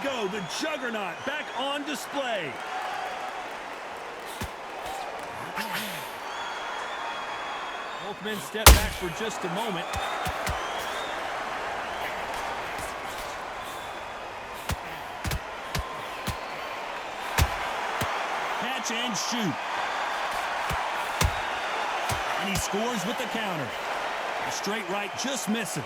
go. The juggernaut back on display. Both men step back for just a moment. Catch and shoot. And he scores with the counter. A straight right just misses.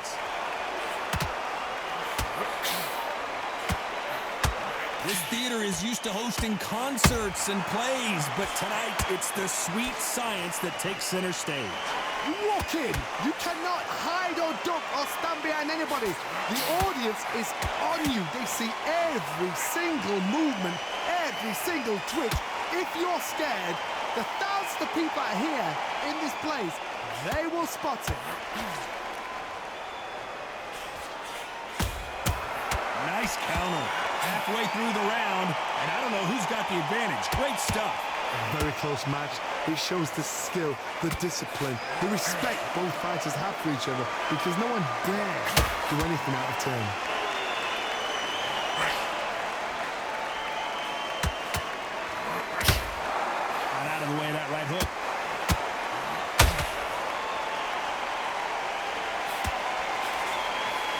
This theater is used to hosting concerts and plays, but tonight it's the sweet science that takes center stage. Walk in. You cannot hide or duck or stand behind anybody. The audience is on you. They see every single movement, every single twitch. If you're scared, the thousands of people are here in this place. They will spot it. Nice counter. Halfway through the round, and I don't know who's got the advantage. Great stuff. A very close match. It shows the skill, the discipline, the respect both fighters have for each other, because no one dares do anything out of turn. Got out of the way of that right hook.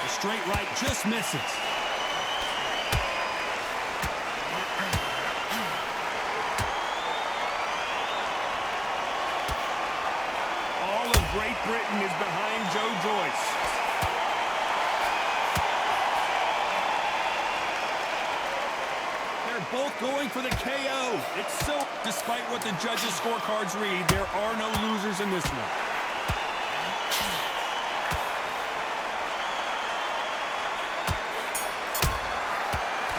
The straight right just misses. Great Britain is behind Joyce. They're both going for the KO. It's so, despite what the judges' scorecards read, there are no losers in this one.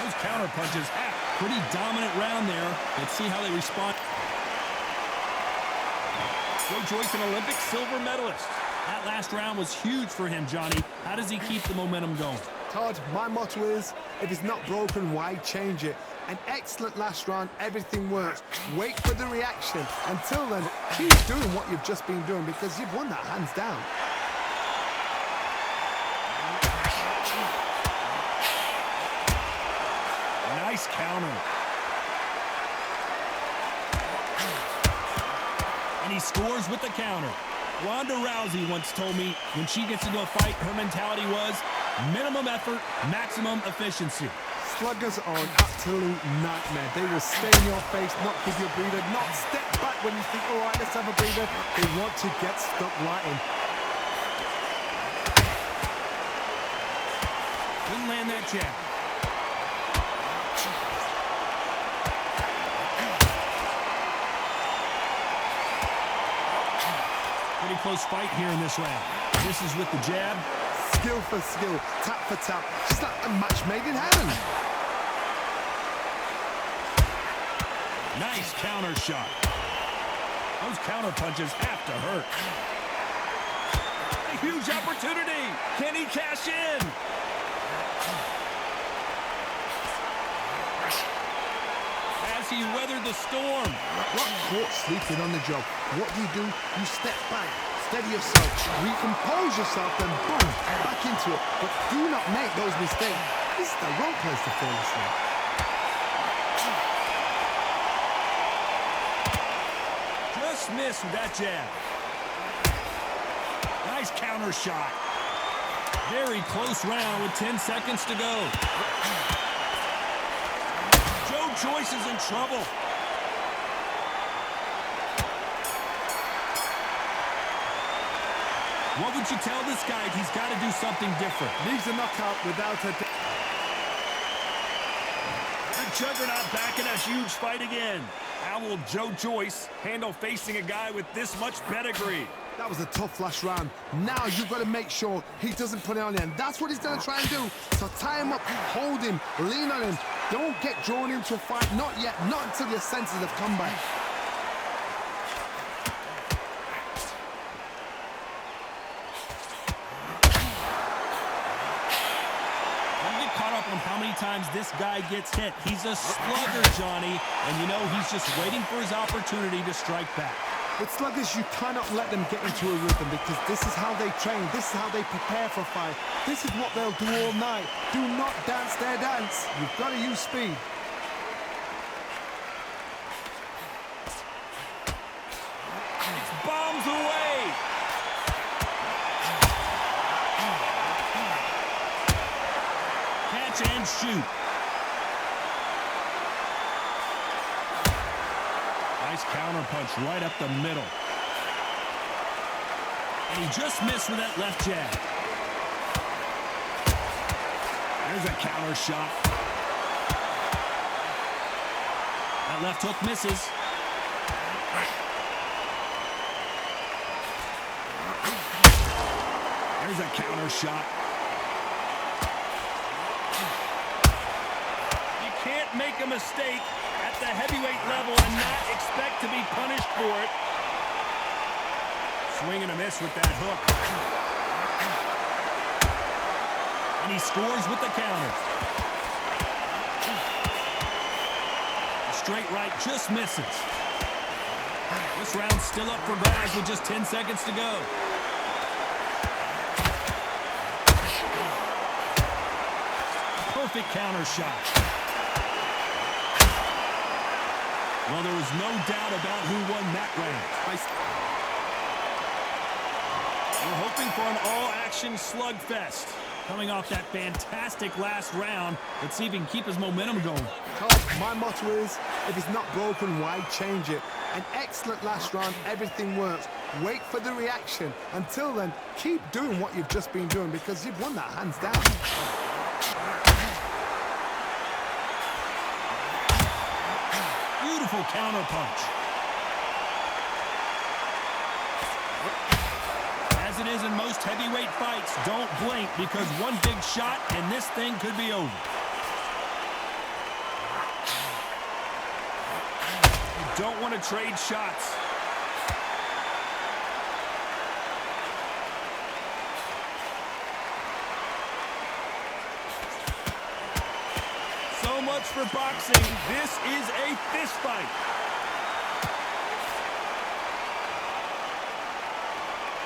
Those counter punches, pretty dominant round there. Let's see how they respond. Joyce, an Olympic silver medalist. That last round was huge for him, Johnny. How does he keep the momentum going? Todd, my motto is, if it's not broken, why change it? An excellent last round, everything works. Wait for the reaction. Until then, keep doing what you've just been doing, because you've won that hands down. Nice counter. And he scores with the counter. Ronda Rousey once told me when she gets into a fight, her mentality was minimum effort, maximum efficiency. Sluggers are an absolute nightmare. They will stay in your face, not give you a breather, not step back when you think, all right, let's have a breather. They want to get stuck right in. Couldn't land that jab. Pretty close fight here in this round. This is with the jab. Skill for skill, tap for tap. Just like a match made in heaven. Nice counter shot. Those counter punches have to hurt. A huge opportunity. Can he cash in? Has he weathered the storm? Got caught sleeping on the job. What do? You step back, steady yourself, recompose yourself, then boom, back into it. But do not make those mistakes. This is the wrong place to fall asleep. Just missed with that jab. Nice counter shot. Very close round with 10 seconds to go. Joyce is in trouble. What would you tell this guy if he's got to do something different? Needs a knockout without a... The juggernaut back in a huge fight again. How will Joyce handle facing a guy with this much pedigree? That was a tough last round. Now you've got to make sure he doesn't put it on you, and that's what he's going to try and do. So tie him up, hold him, lean on him. Don't get drawn into a fight. Not yet. Not until your senses have come back. Don't get caught up on how many times this guy gets hit. He's a slugger, Johnny, and you know he's just waiting for his opportunity to strike back. With sluggers, you cannot let them get into a rhythm because this is how they train, this is how they prepare for a fight. This is what they'll do all night. Do not dance their dance. You've got to use speed. It's bombs away. Catch and shoot. Nice counter punch right up the middle. And he just missed with that left jab. There's a counter shot. That left hook misses. There's a counter shot. You can't make a mistake at the heavyweight level and not expect to be punished for it. Swing and a miss with that hook. And he scores with the counter. A straight right just misses. This round's still up for grabs with just 10 seconds to go. Perfect counter shot. Well, there was no doubt about who won that round. We're hoping for an all-action slugfest. Coming off that fantastic last round, let's see if he can keep his momentum going. My motto is, if it's not broken, why change it? An excellent last round, everything works. Wait for the reaction. Until then, keep doing what you've just been doing because you've won that hands down. Beautiful counter punch. As it is in most heavyweight fights, don't blink because one big shot and this thing could be over. You don't want to trade shots. So much for boxing. This is a fist fight.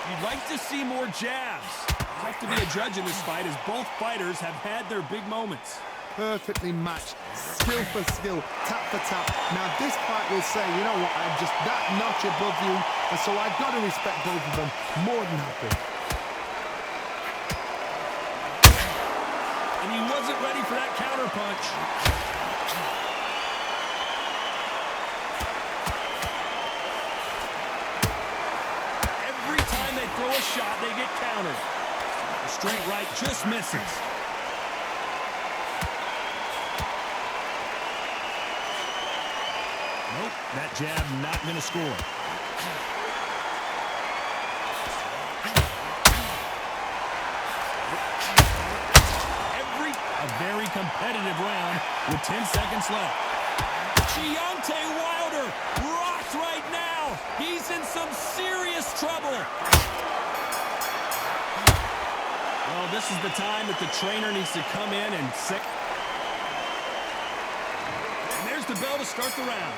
You'd like to see more jabs. Tough to be a judge in this fight as both fighters have had their big moments. Perfectly matched, skill for skill, tap for tap. Now this fight will say, you know what, I'm just that notch above you, and so I've got to respect both of them more than happy. And he wasn't ready for that counter punch. Every time they throw a shot, they get countered. The straight right just misses. Nope, that jab not going to score. A very competitive round with 10 seconds left. Deontay Wilder rocked right now. He's in some serious trouble. Well, this is the time that the trainer needs to come in and set. And there's the bell to start the round.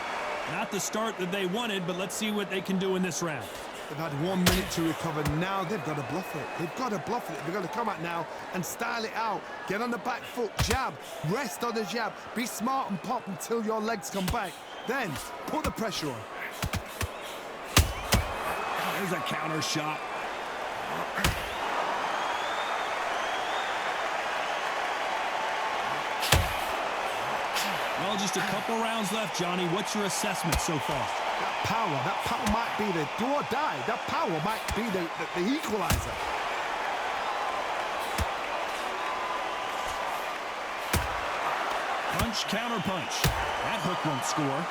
Not the start that they wanted, but let's see what they can do in this round. They've had 1 minute to recover. Now they've got to bluff it. They've got to bluff it. They've got to come out now and style it out. Get on the back foot, jab, rest on the jab. Be smart and pop until your legs come back. Then put the pressure on. There's a counter shot. Well, just a couple rounds left, Johnny. What's your assessment so far? That power might be the do or die. That power might be the equalizer. Punch, counter punch. That hook won't score.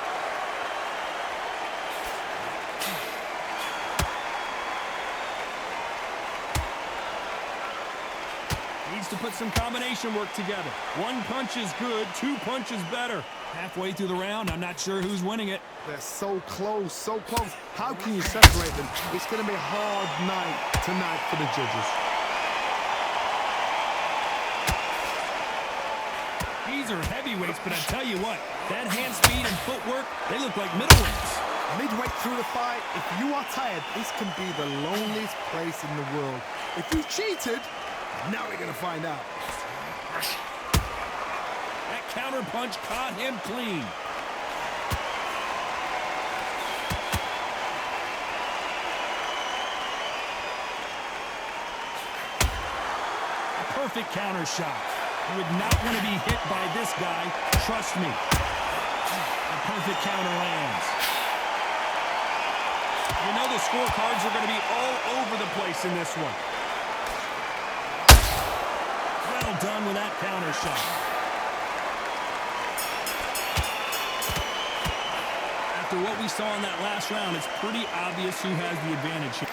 Needs to put some combination work together. One punch is good, 2 punches better. Halfway through the round, I'm not sure who's winning it. They're so close, so close. How can you separate them? It's going to be a hard night tonight for the judges. These are heavyweights, but I tell you what, that hand speed and footwork, they look like middleweights. Midway through the fight, if you are tired, this can be the loneliest place in the world. If you cheated, now we're gonna find out. That counter punch caught him clean. A perfect counter shot. You would not want to be hit by this guy. Trust me. A perfect counter lands. You know the scorecards are going to be all over the place in this one. Well done with that counter shot. After what we saw in that last round, it's pretty obvious who has the advantage here.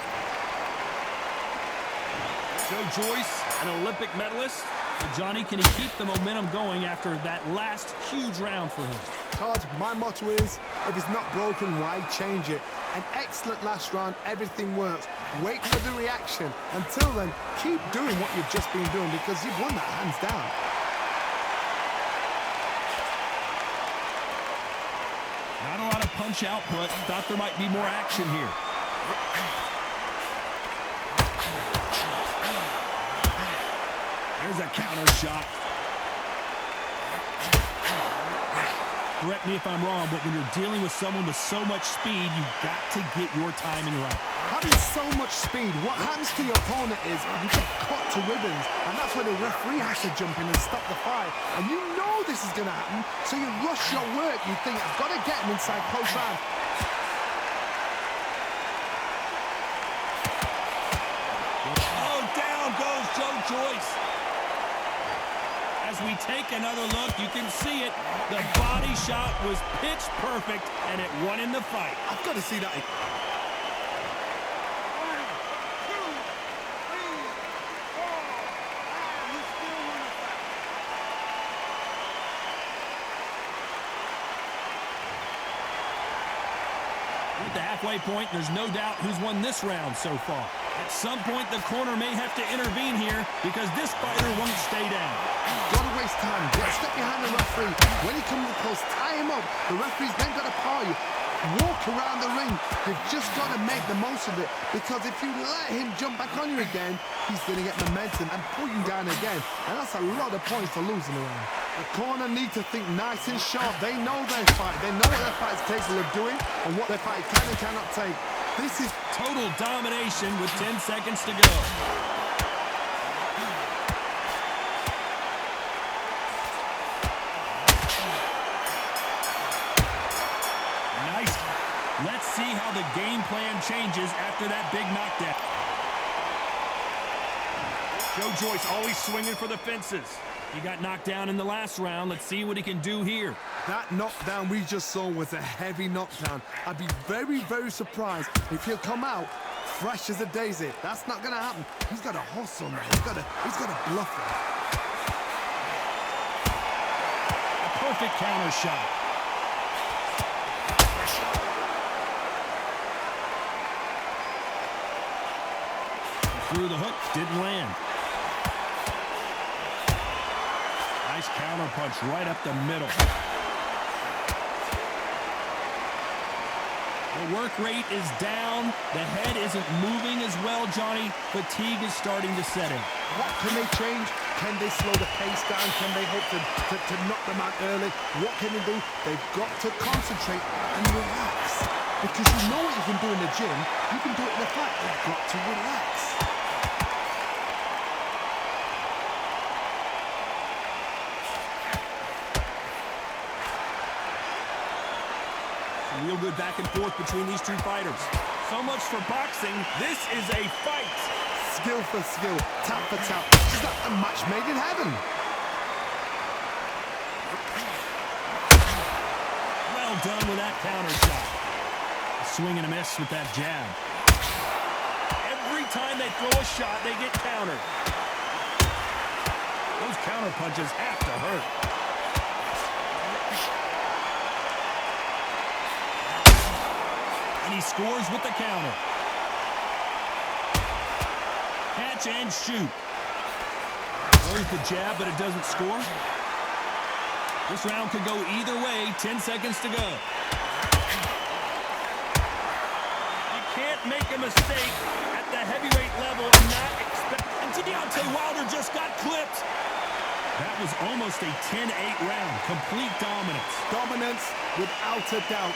Joyce, an Olympic medalist. But Johnny, can he keep the momentum going after that last huge round for him? Todd, my motto is, if it's not broken, why change it? An excellent last round, everything works. Wait for the reaction. Until then, keep doing what you've just been doing because you've won that hands down. Not a lot of punch output. Thought there might be more action here. There's a counter shot. Correct me if I'm wrong, but when you're dealing with someone with so much speed, you've got to get your timing right. Having so much speed, what happens to your opponent is you get cut to ribbons, and that's where the referee has to jump in and stop the fight. And you know this is going to happen, so you rush your work. You think, I've got to get him inside close round. Oh, down goes Joyce. As we take another look, you can see it. The body shot was pitch perfect, and it won in the fight. I've got to see that. At the halfway point, there's no doubt who's won this round so far. At some point, the corner may have to intervene here because this fighter won't stay down. Don't waste time. Get a step behind the referee. When he comes close, tie him up. The referee's then got to power you. Walk around the ring. You've just got to make the most of it because if you let him jump back on you again, he's going to get momentum and pull you down again. And that's a lot of points for losing around. The corner need to think nice and sharp. They know their fight. They know what their fight's capable of doing and what their fight can and cannot take. This is total domination with 10 seconds to go. Nice. Let's see how the game plan changes after that big knockdown. Joyce always swinging for the fences. He got knocked down in the last round. Let's see what he can do here. That knockdown we just saw was a heavy knockdown. I'd be very, very surprised if he'll come out fresh as a daisy. That's not going to happen. He's got to hustle, man. He's got to bluff it. A perfect counter shot. Through the hook, didn't land. Nice counter punch right up the middle. The work rate is down. The head isn't moving as well, Johnny. Fatigue is starting to set in. What can they change? Can they slow the pace down? Can they hope to knock them out early? What can they do? They've got to concentrate and relax. Because you know what you can do in the gym. You can do it in the fight. You've got to relax. Real good back and forth between these two fighters. So much for boxing. This is a fight. Skill for skill, tap for tap. It's like a match made in heaven. Well done with that counter shot. A swing and a miss with that jab. Every time they throw a shot, they get countered. Those counter punches have to hurt. And he scores with the counter. Catch and shoot. Throws the jab, but it doesn't score. This round could go either way. 10 seconds to go. can't make a mistake at the heavyweight level and not expect... And Deontay Wilder just got clipped. That was almost a 10-8 round. Complete dominance. Dominance without a doubt.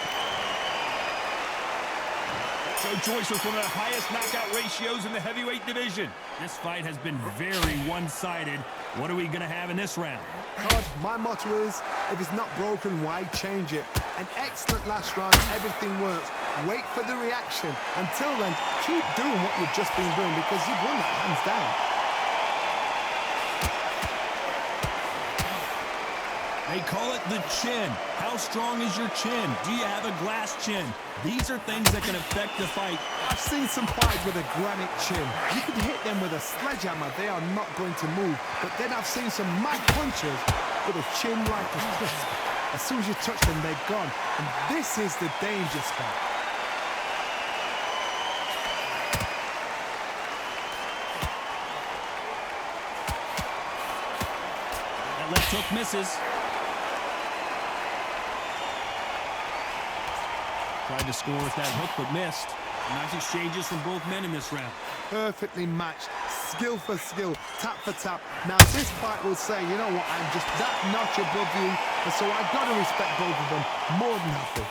So Joyce with one of the highest knockout ratios in the heavyweight division. This fight has been very one-sided. What are we going to have in this round? God, my motto is, if it's not broken, why change it? An excellent last round, everything works. Wait for the reaction. Until then, keep doing what you've just been doing because you've won that hands down. They call it the chin. How strong is your chin? Do you have a glass chin? These are things that can affect the fight. I've seen some fights with a granite chin. You can hit them with a sledgehammer, they are not going to move. But then I've seen some mad punchers with a chin like a crisp. As soon as you touch them, they're gone. And this is the danger spot. That left hook misses. Tried to score with that hook, but missed. Nice exchanges from both men in this round. Perfectly matched, skill for skill, tap for tap. Now this fight will say, you know what, I'm just that notch above you, and so I've got to respect both of them more than happy.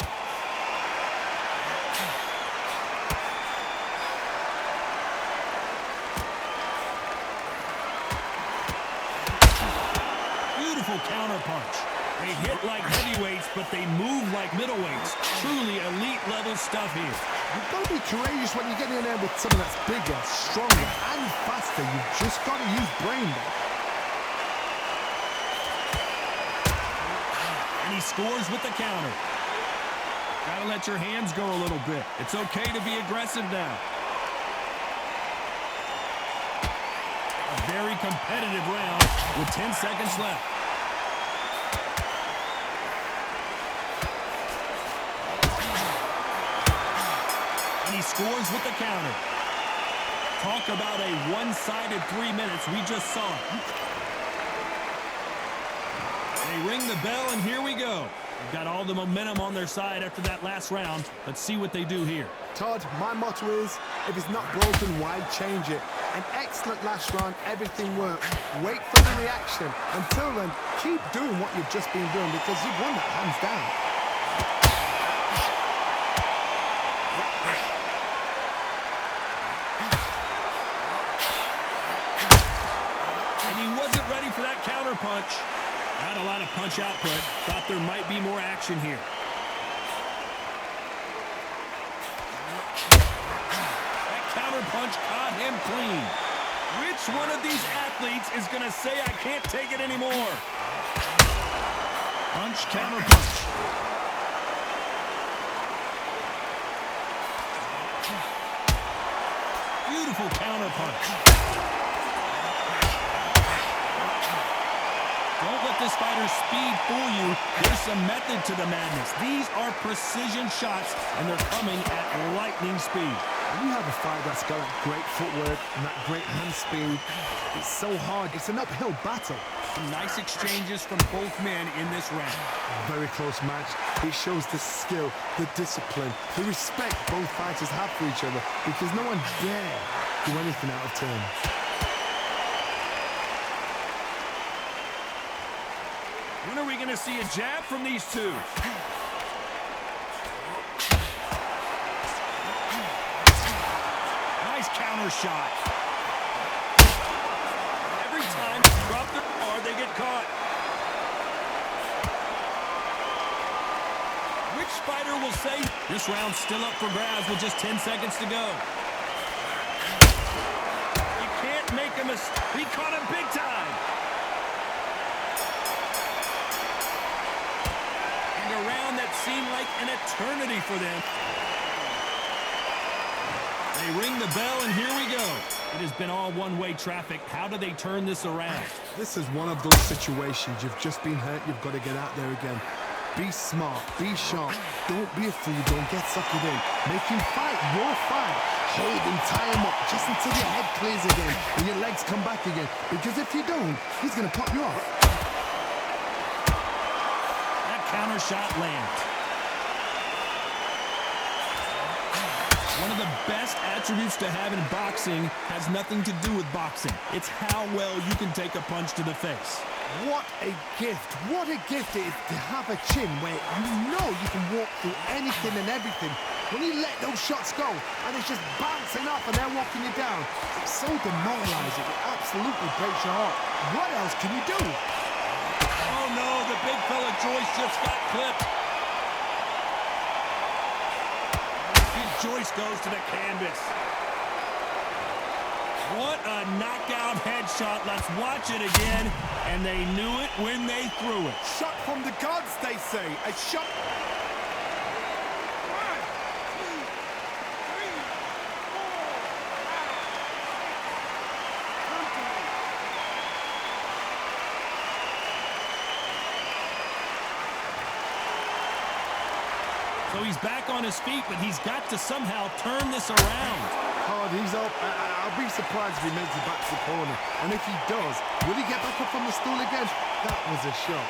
Beautiful counter punch. They hit like heavyweights, but they move like middleweights. Truly elite-level stuff here. You've got to be courageous when you get in there with someone that's bigger, stronger, and faster. You've just got to use brain there. And he scores with the counter. Gotta let your hands go a little bit. It's okay to be aggressive now. A very competitive round with 10 seconds left. He scores with the counter. Talk about a one-sided 3 minutes. We just saw it. They ring the bell, and here we go. They've got all the momentum on their side after that last round. Let's see what they do here. Todd, my motto is, if it's not broken, why change it? An excellent last round, everything works. Wait for the reaction. Until then, keep doing what you've just been doing because you've won that hands down. Punch. Not a lot of punch output. Thought there might be more action here. That counter punch caught him clean. Which one of these athletes is going to say, I can't take it anymore? Punch, counter punch. Beautiful counter punch. Don't let this fighter's speed fool you. There's some method to the madness. These are precision shots, and they're coming at lightning speed. When you have a fight that's got great footwork and that great hand speed, it's so hard. It's an uphill battle. Some nice exchanges from both men in this round. Very close match. It shows the skill, the discipline, the respect both fighters have for each other because no one dare do anything out of turn. When are we going to see a jab from these two? Nice counter shot. Every time they drop their guard, they get caught. Which fighter will say this round's still up for grabs with just 10 seconds to go? You can't make a mistake. He caught him big time. A round that seemed like an eternity for them. They ring the bell, and here we go. It has been all one-way traffic. How do they turn this around? This is one of those situations. You've just been hurt. You've got to get out there again. Be smart. Be sharp. Don't be a fool. Don't get suckered in. Make him fight your fight. Hold him, tie him up just until your head clears again and your legs come back again. Because if you don't, he's going to pop you off. That counter shot lands. One of the best attributes to have in boxing has nothing to do with boxing. It's how well you can take a punch to the face. What a gift. What a gift it is to have a chin where you know you can walk through anything and everything. When you let those shots go and it's just bouncing off and they're walking you down, it's so demoralizing. It absolutely breaks your heart. What else can you do? Oh no, the big fella Joyce just got clipped. And Joyce goes to the canvas. What a knockout headshot. Let's watch it again. And they knew it when they threw it. Shot from the gods, they say. A shot. So he's back on his feet, but he's got to somehow turn this around. Hard, he's up. I'll be surprised if he makes it back to the corner. And if he does, will he get back up on the stool again? That was a shot.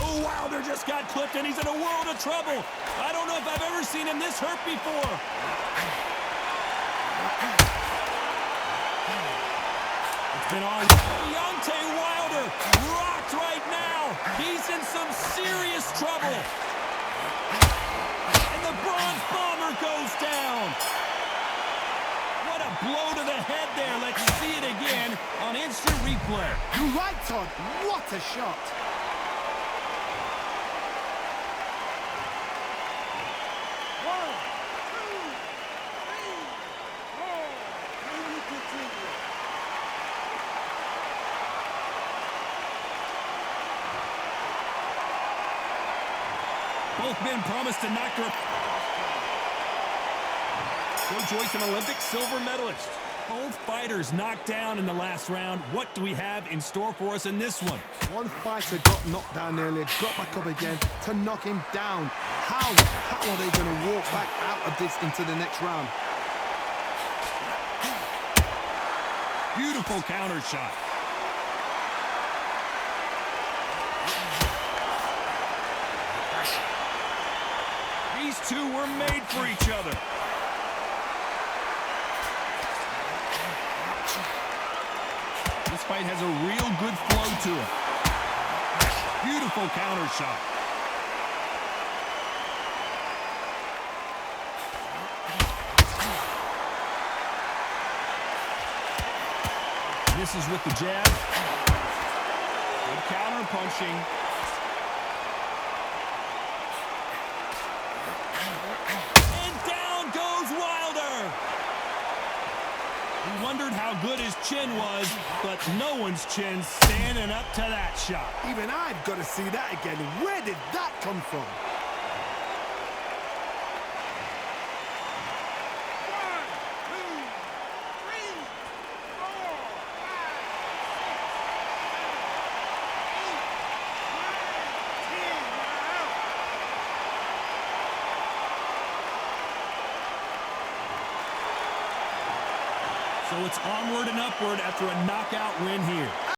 Oh, Wilder just got clipped, and he's in a world of trouble. I don't know if I've ever seen him this hurt before. Been on. Deontay Wilder rocked right now. He's in some serious trouble. And the Bronze Bomber goes down. What a blow to the head there. Let's see it again on instant replay. You're right, Todd. What a shot. Both men promised to knock her. Joyce, an Olympic silver medalist. Both fighters knocked down in the last round. What do we have in store for us in this one? One fighter got knocked down earlier, got back up again to knock him down. How are they going to walk back out of this into the next round? Beautiful counter shot. These two were made for each other. This fight has a real good flow to it. Beautiful counter shot. This is with the jab. Good counter punching. He wondered how good his chin was, but no one's chin standing up to that shot. Even I've got to see that again. Where did that come from? So it's onward and upward after a knockout win here.